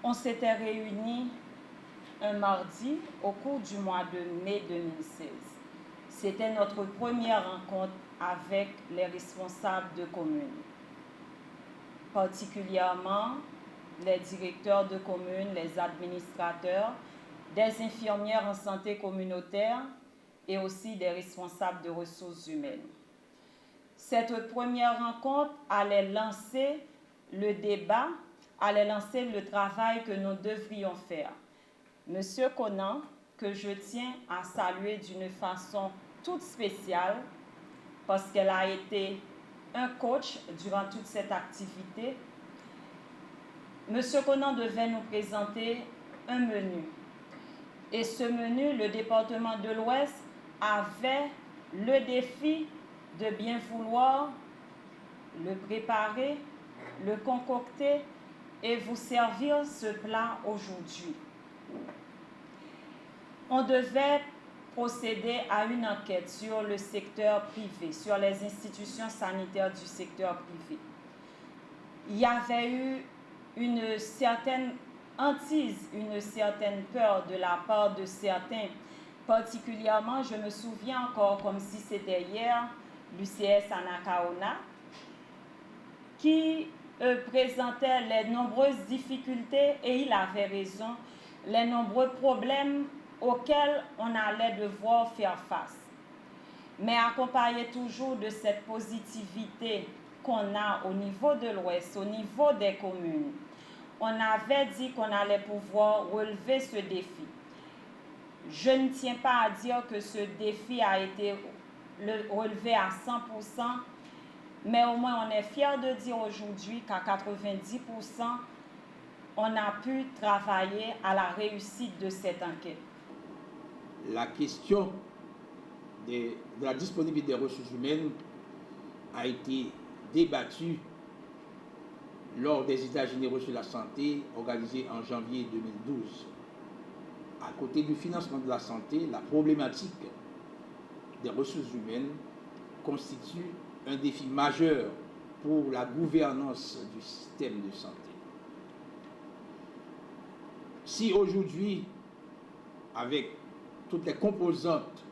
On s'était réunis un mardi au cours du mois de mai 2016. C'était notre première rencontre avec les responsables de communes, particulièrement les directeurs de communes, les administrateurs, des infirmières en santé communautaire et aussi des responsables de ressources humaines. Cette première rencontre allait lancer le débat, allait lancer le travail que nous devrions faire. Monsieur Conan, que je tiens à saluer d'une façon toute spéciale, parce qu'elle a été un coach durant toute cette activité, Monsieur Conan devait nous présenter un menu. Et ce menu, le département de l'Ouest avait le défi de bien vouloir le préparer, le concocter et vous servir ce plat aujourd'hui. On devait procéder à une enquête sur le secteur privé, sur les institutions sanitaires du secteur privé. Il y avait eu une certaine hantise, une certaine peur de la part de certains. Particulièrement, je me souviens encore comme si c'était hier, l'UCS Anakaona, qui présentait les nombreuses difficultés, et il avait raison, les nombreux problèmes auxquels on allait devoir faire face. Mais accompagné toujours de cette positivité qu'on a au niveau de l'Ouest, au niveau des communes, on avait dit qu'on allait pouvoir relever ce défi. Je ne tiens pas à dire que ce défi a été relevé à 100%, mais au moins on est fiers de dire aujourd'hui qu'à 90%, on a pu travailler à la réussite de cette enquête. La question de la disponibilité des ressources humaines a été débattue lors des États généraux sur la santé organisés en janvier 2012. À côté du financement de la santé, la problématique des ressources humaines constitue un défi majeur pour la gouvernance du système de santé. Si aujourd'hui, avec toutes les composantes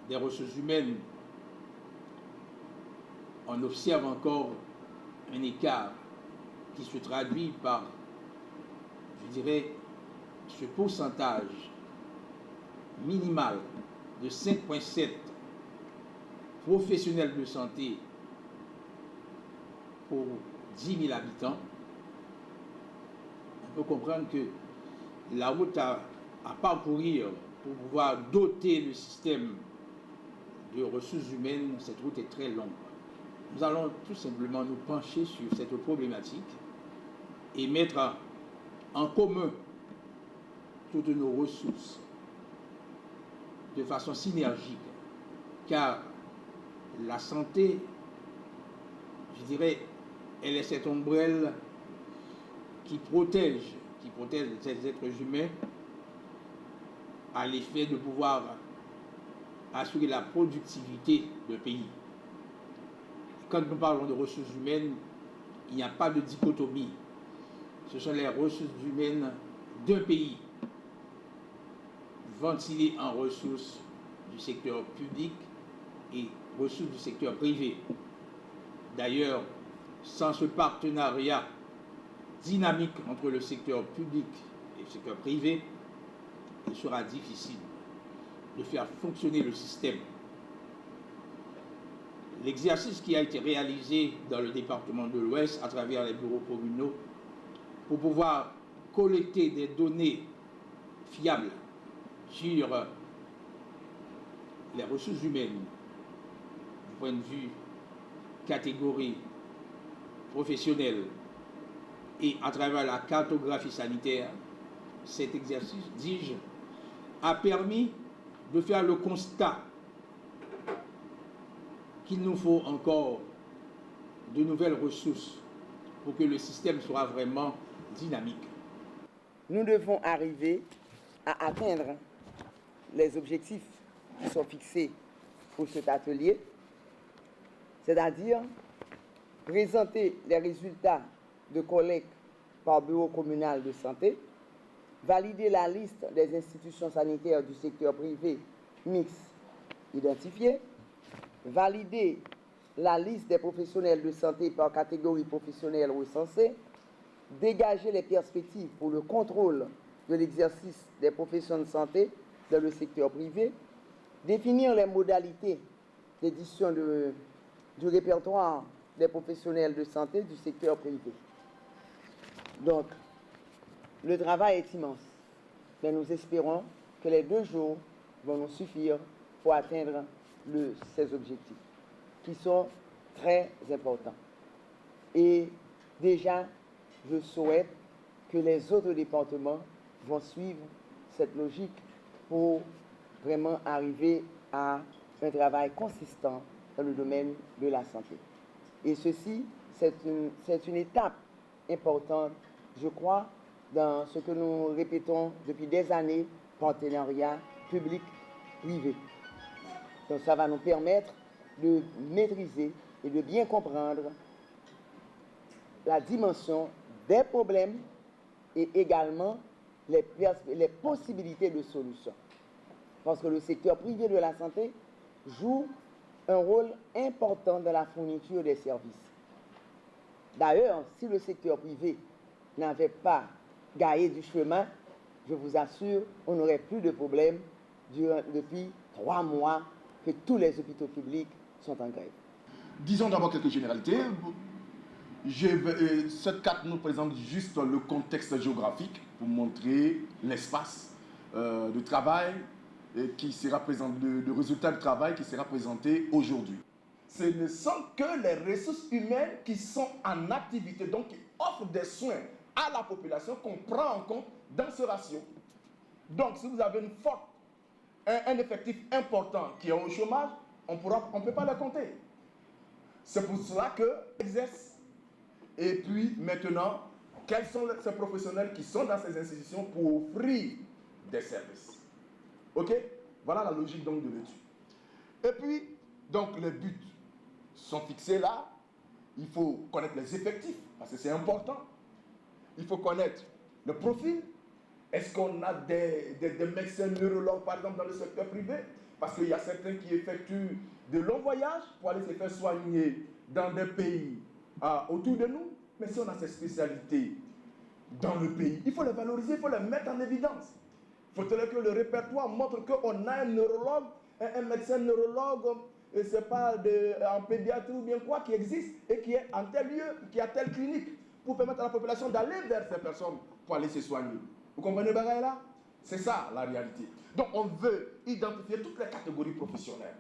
des ressources humaines, on observe encore un écart qui se traduit par, je dirais, ce pourcentage minimal de 5,7 professionnels de santé pour 10 000 habitants, on peut comprendre que la route à parcourir pour pouvoir doter le système de ressources humaines, cette route est très longue. Nous allons tout simplement nous pencher sur cette problématique et mettre en commun toutes nos ressources de façon synergique, car la santé, je dirais, elle est cette ombrelle qui protège ces êtres humains à l'effet de pouvoir assurer la productivité d'un pays. Quand nous parlons de ressources humaines, il n'y a pas de dichotomie. Ce sont les ressources humaines d'un pays, ventilées en ressources du secteur public et ressources du secteur privé. D'ailleurs, sans ce partenariat dynamique entre le secteur public et le secteur privé, il sera difficile de faire fonctionner le système. L'exercice qui a été réalisé dans le département de l'Ouest à travers les bureaux communaux pour pouvoir collecter des données fiables sur les ressources humaines du point de vue catégorie professionnelle et à travers la cartographie sanitaire, cet exercice, dis-je, a permis de faire le constat qu'il nous faut encore de nouvelles ressources pour que le système soit vraiment dynamique. Nous devons arriver à atteindre les objectifs qui sont fixés pour cet atelier, c'est-à-dire présenter les résultats de collecte par bureau communal de santé valider la liste des institutions sanitaires du secteur privé mixte identifiées, valider la liste des professionnels de santé par catégorie professionnelle recensée, dégager les perspectives pour le contrôle de l'exercice des professions de santé dans le secteur privé, définir les modalités d'édition du répertoire des professionnels de santé du secteur privé. Donc, le travail est immense, mais nous espérons que les 2 jours vont nous suffire pour atteindre ces objectifs, qui sont très importants. Et déjà, je souhaite que les autres départements vont suivre cette logique pour vraiment arriver à un travail consistant dans le domaine de la santé. Et ceci, c'est une étape importante, je crois, dans ce que nous répétons depuis des années, partenariat public-privé. Donc ça va nous permettre de maîtriser et de bien comprendre la dimension des problèmes et également les possibilités de solutions. Parce que le secteur privé de la santé joue un rôle important dans la fourniture des services. D'ailleurs, si le secteur privé n'avait pas gagné du chemin, je vous assure, on n'aurait plus de problèmes depuis 3 mois que tous les hôpitaux publics sont en grève. Disons d'abord quelques généralités. Cette carte nous présente juste le contexte géographique pour montrer l'espace de travail qui sera présenté, le résultat du travail qui sera présenté aujourd'hui. Ce ne sont que les ressources humaines qui sont en activité, donc qui offrent des soins à la population qu'on prend en compte dans ce ratio. Donc si vous avez un effectif important qui est au chômage, on ne peut pas le compter. C'est pour cela que exerce. Et puis maintenant, quels sont ces professionnels qui sont dans ces institutions pour offrir des services? Ok? Voilà la logique donc de l'étude. Et puis, donc les buts sont fixés là. Il faut connaître les effectifs, parce que c'est important. Il faut connaître le profil. Est-ce qu'on a des médecins neurologues, par exemple, dans le secteur privé? Parce qu'il y a certains qui effectuent de longs voyages pour aller se faire soigner dans des pays autour de nous. Mais si on a ces spécialités dans le pays, il faut les valoriser, il faut les mettre en évidence. Il faut que le répertoire montre qu'on a un neurologue, un médecin neurologue, et c'est pas en pédiatrie ou bien quoi, qui existe et qui est en tel lieu, qui a telle clinique, pour permettre à la population d'aller vers ces personnes pour aller se soigner. Vous comprenez bagaille là? C'est ça la réalité. Donc on veut identifier toutes les catégories professionnelles.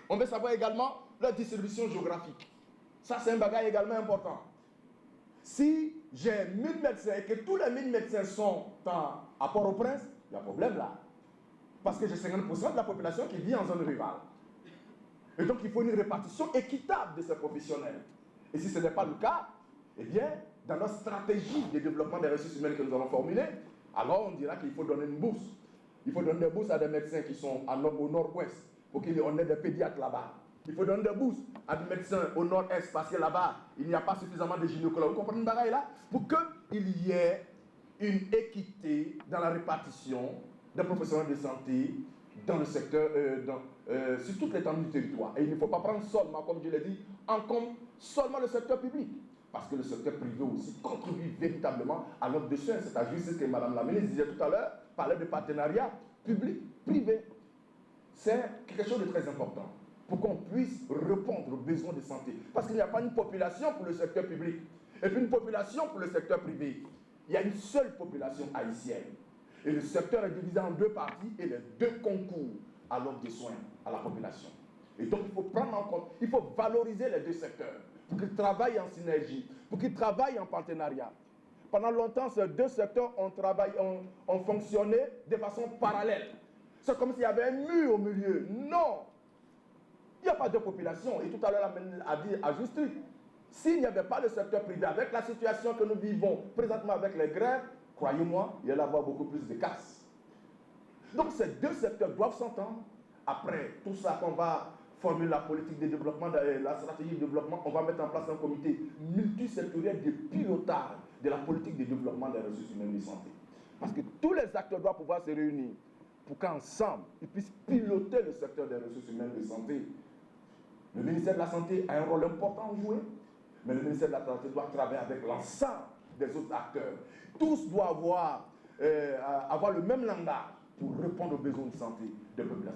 On veut savoir également leur distribution géographique. Ça c'est un bagage également important. Si j'ai 1000 médecins et que tous les 1000 médecins sont à Port-au-Prince, il y a un problème là. Parce que j'ai 50% de la population qui vit en zone rurale. Et donc il faut une répartition équitable de ces professionnels. Et si ce n'est pas le cas, eh bien, dans notre stratégie de développement des ressources humaines que nous allons formuler, alors on dira qu'il faut donner une bourse. Il faut donner des bourses à des médecins qui sont au nord-ouest, pour qu'on ait des pédiatres là-bas. Il faut donner des bourses à des médecins au nord-est, parce que là-bas, il n'y a pas suffisamment de gynécologues. Vous comprenez le bagaille là? Pour qu'il y ait une équité dans la répartition des professionnels de santé dans le secteur, sur toute l'étendue du territoire. Et il ne faut pas prendre seulement, comme je l'ai dit, en compte seulement le secteur public. Parce que le secteur privé aussi contribue véritablement à l'offre de soins. C'est à juste ce que Mme la ministre disait tout à l'heure, parlait de partenariat public-privé. C'est quelque chose de très important pour qu'on puisse répondre aux besoins de santé. Parce qu'il n'y a pas une population pour le secteur public et puis une population pour le secteur privé. Il y a une seule population haïtienne. Et le secteur est divisé en 2 parties et les 2 concourent à l'offre de soins à la population. Et donc il faut prendre en compte, il faut valoriser les 2 secteurs pour qu'ils travaillent en synergie, pour qu'ils travaillent en partenariat. Pendant longtemps, ces 2 secteurs ont fonctionné de façon parallèle. C'est comme s'il y avait un mur au milieu. Non! Il n'y a pas de population. Et tout à l'heure, la a dit à juste titre, s'il n'y avait pas le secteur privé, avec la situation que nous vivons présentement avec les grèves, croyez-moi, il y allait avoir beaucoup plus de casse. Donc ces 2 secteurs doivent s'entendre. Après tout ça, qu'on va formuler la politique de développement, la stratégie de développement, on va mettre en place un comité multisectoriel de pilotage de la politique de développement des ressources humaines de santé. Parce que tous les acteurs doivent pouvoir se réunir pour qu'ensemble, ils puissent piloter le secteur des ressources humaines de santé. Le ministère de la Santé a un rôle important à jouer, mais le ministère de la Santé doit travailler avec l'ensemble des autres acteurs. Tous doivent avoir le même langage pour répondre aux besoins de santé des populations.